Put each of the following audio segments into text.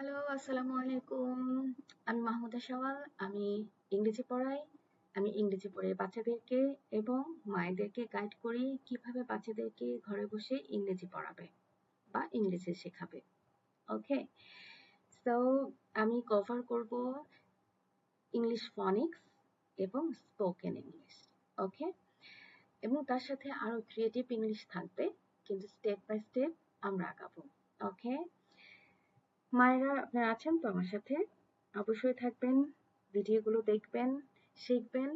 Hello, আসসালামু আলাইকুম। আমি মাহমুদা শাওয়াল। আমি ইংরেজি পড়াই। আমি ইংরেজি পড়াই বাচ্চাদেরকে এবং মায়েদেরকে গাইড করি কিভাবে বাচ্চাদেরকে ঘরে বসে ইংরেজি পড়াবে বা ইংরেজি শেখাবে। ওকে? সো আমি কভার করব ইংলিশ ফনিক্স এবং স্পোকেন ইংলিশ। ওকে? এবং তার সাথে আরো ক্রিয়েটিভ ইংলিশ থাকবে, কিন্তু স্টেপ বাই স্টেপ আমরা আগাবো। ওকে? মায়েরা আপনারা আছেন তো আমার সাথে? অবশ্যই থাকবেন, ভিডিওগুলো দেখবেন, শিখবেন,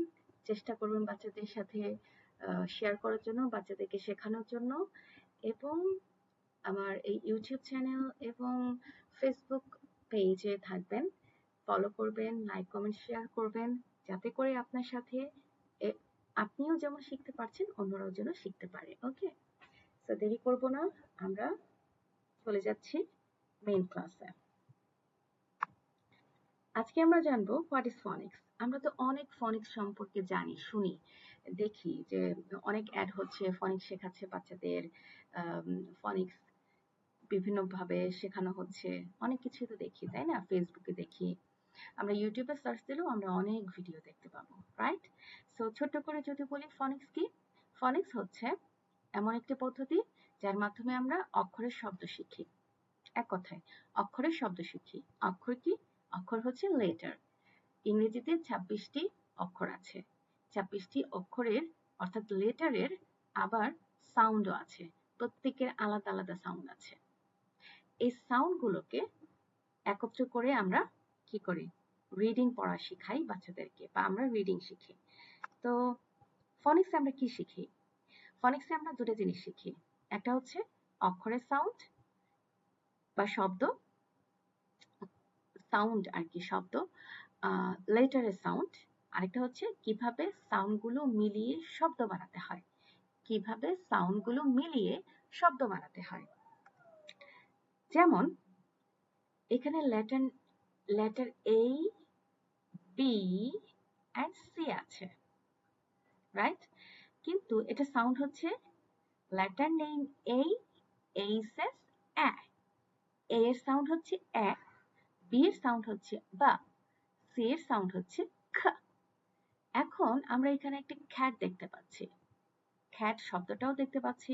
চেষ্টা করবেন বাচ্চাদের সাথে শেয়ার করার জন্য, বাচ্চাদেরকে শেখানোর জন্য। এবং আমার এই ইউটিউব চ্যানেল এবং ফেসবুক পেজে থাকবেন, ফলো করবেন, লাইক কমেন্ট শেয়ার করবেন, যাতে করে আপনার সাথে আপনিও যেমন শিখতে পারছেন, অন্যরাও যেন শিখতে পারে। ওকে? তো দেরি করব না, আমরা চলে যাচ্ছি মেইন ক্লাসে। আজকে আমরা জানবো হোয়াট ইজ ফনিক্স। আমরা তো অনেক ফনিক্স সম্পর্কে জানি, শুনি, দেখি যে অনেক অ্যাড হচ্ছে, ফনিক্স শেখাচ্ছে বাচ্চাদের, ফনিক্স বিভিন্নভাবে শেখানো হচ্ছে, অনেক কিছুই তো দেখি, তাই না? ফেসবুকে দেখি, আমরা ইউটিউবে সার্চ দিলেও আমরা অনেক ভিডিও দেখতে পাবো, রাইট? সো ছোট্ট করে যদি বলি ফনিক্স কি? ফনিক্স হচ্ছে এমন একটি পদ্ধতি যার মাধ্যমে আমরা অক্ষরের শব্দ শিখি। এক কথায় অক্ষরের শব্দ শিখি। অক্ষর কি? অক্ষর হচ্ছে লেটার। ইংরেজিতে ২৬টি অক্ষর আছে। ২৬টি অক্ষরের অর্থাৎ লেটারের আবার সাউন্ডও আছে। প্রত্যেকের আলাদা আলাদা সাউন্ড আছে। এই সাউন্ডগুলোকে একত্র করে আমরা কি করি? রিডিং পড়া শিখাই বাচ্চাদেরকে, বা আমরা রিডিং শিখি। তো ফনিক্সে আমরা কি শিখি? ফনিক্সে আমরা দুটো জিনিস শিখি। একটা হচ্ছে অক্ষরের সাউন্ড বা শব্দ, সাউন্ড আর কি, শব্দ, লেটারের সাউন্ড। আরেকটা হচ্ছে কিভাবে সাউন্ডগুলো মিলিয়ে শব্দ বানাতে হয়। কিভাবে সাউন্ডগুলো মিলিয়ে শব্দ বানাতে হয়। যেমন এখানে letter A, B and C আছে, রাইট? কিন্তু এটা সাউন্ড হচ্ছে লেটার নেম এ, সেস এ এর সাউন্ড হচ্ছে এ, বি এর সাউন্ড হচ্ছে বা, সি এর সাউন্ড হচ্ছে খ। এখন আমরা এখানে একটা খ্যাট দেখতে পাচ্ছি, খ্যাট শব্দটাও দেখতে পাচ্ছি।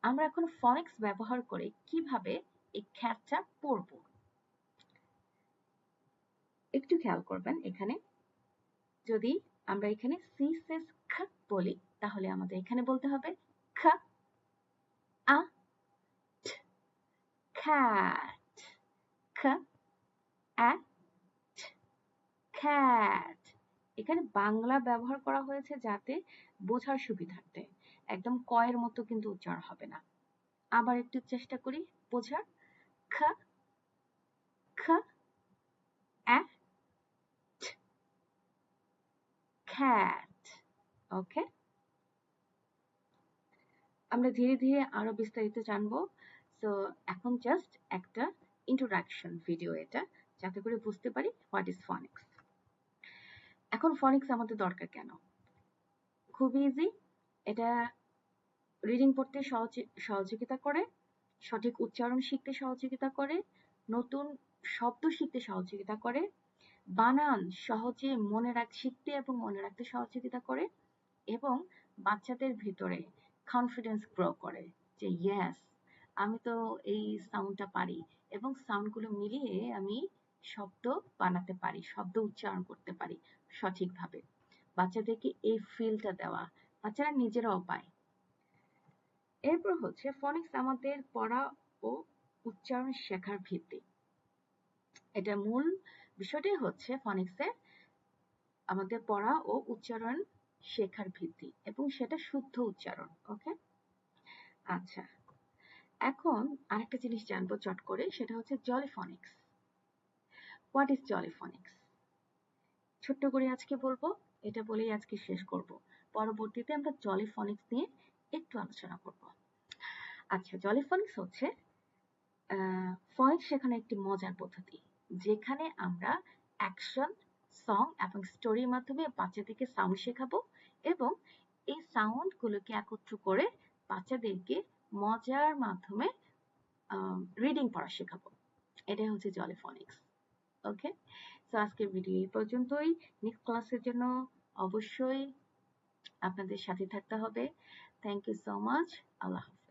আমরা এখন ফনিক্স ব্যবহার করে কিভাবে এই খ্যাটটা পড়ব একটু খেয়াল করবেন। এখানে যদি আমরা এখানে সি সেস খ বলি, তাহলে আমাদের এখানে বলতে হবে খ আ খ্যাট, খ আ খ্যাট। এখানে বাংলা ব্যবহার করা হয়েছে যাতে বোঝার সুবিধার্থে, একদম কয়ের মতো কিন্তু উচ্চারণ হবে না। আবার একটু চেষ্টা করি বোঝার। খ খ আ খ্যাট। ওকে? আমরা ধীরে ধীরে আরো বিস্তারিত জানবো। সো এখন জাস্ট একটা ইন্ট্রোডাকশন ভিডিও এটা, যাতে করে বুঝতে পারি হোয়াট ইজ ফনিক্স। এখন ফনিক্স আমাদের দরকার কেন? খুবই ইজি। এটা রিডিং পড়তে সহযোগিতা করে, সঠিক উচ্চারণ শিখতে সহযোগিতা করে, নতুন শব্দ শিখতে সহযোগিতা করে, বানান সহজে শিখতে এবং মনে রাখতে সহযোগিতা করে, এবং বাচ্চাদের ভিতরে কনফিডেন্স গ্রো করে যে ইয়েস, আমি তো এই সাউন্ডটা পারি, এবং সাউন্ডগুলো মিলিয়ে আমি শব্দ বানাতে পারি, শব্দ উচ্চারণ করতে পারি সঠিকভাবে। বাচ্চাদেরকে এই ফিলটা দেওয়া, বাচ্চারা নিজেরাও পায়। এরপর হচ্ছে ফনিক্স আমাদের পড়া ও উচ্চারণ শেখার ভিত্তি। এটা মূল বিষয়টাই হচ্ছে ফনিক্সের আমাদের পড়া ও উচ্চারণ শেখার ভিত্তি, এবং সেটা শুদ্ধ উচ্চারণ। ওকে? আচ্ছা, এখন আরেকটা জিনিস জানবো চট করে, সেটা হচ্ছে জলিফনিক্স। What is জলিফনিক্স? ছোট্ট করে আজকে বলবো, এটা বলেই আজকে শেষ করব। পরবর্তীতে আমরা জলিফনিক্স নিয়ে একটু আলোচনা করব। আচ্ছা, জলিফনিক্স হচ্ছে ফনিক্স শেখানোর একটি মজার পদ্ধতি, যেখানে আমরা অ্যাকশন, সং এবং স্টোরির মাধ্যমে বাচ্চাদেরকে সাউন্ড শেখাবো, এবং এই সাউন্ডগুলোকে একত্র করে বাচ্চাদেরকে মজার মাধ্যমে রিডিং পড়া শেখাবো। এটাই হচ্ছে জলে ফনিক্স। ওকে, সো আজকের ভিডিও এই পর্যন্তই। নেক্সট ক্লাসের জন্য অবশ্যই আপনাদের সাথে থাকতে হবে। Thank you so much. আল্লাহ হাফেজ।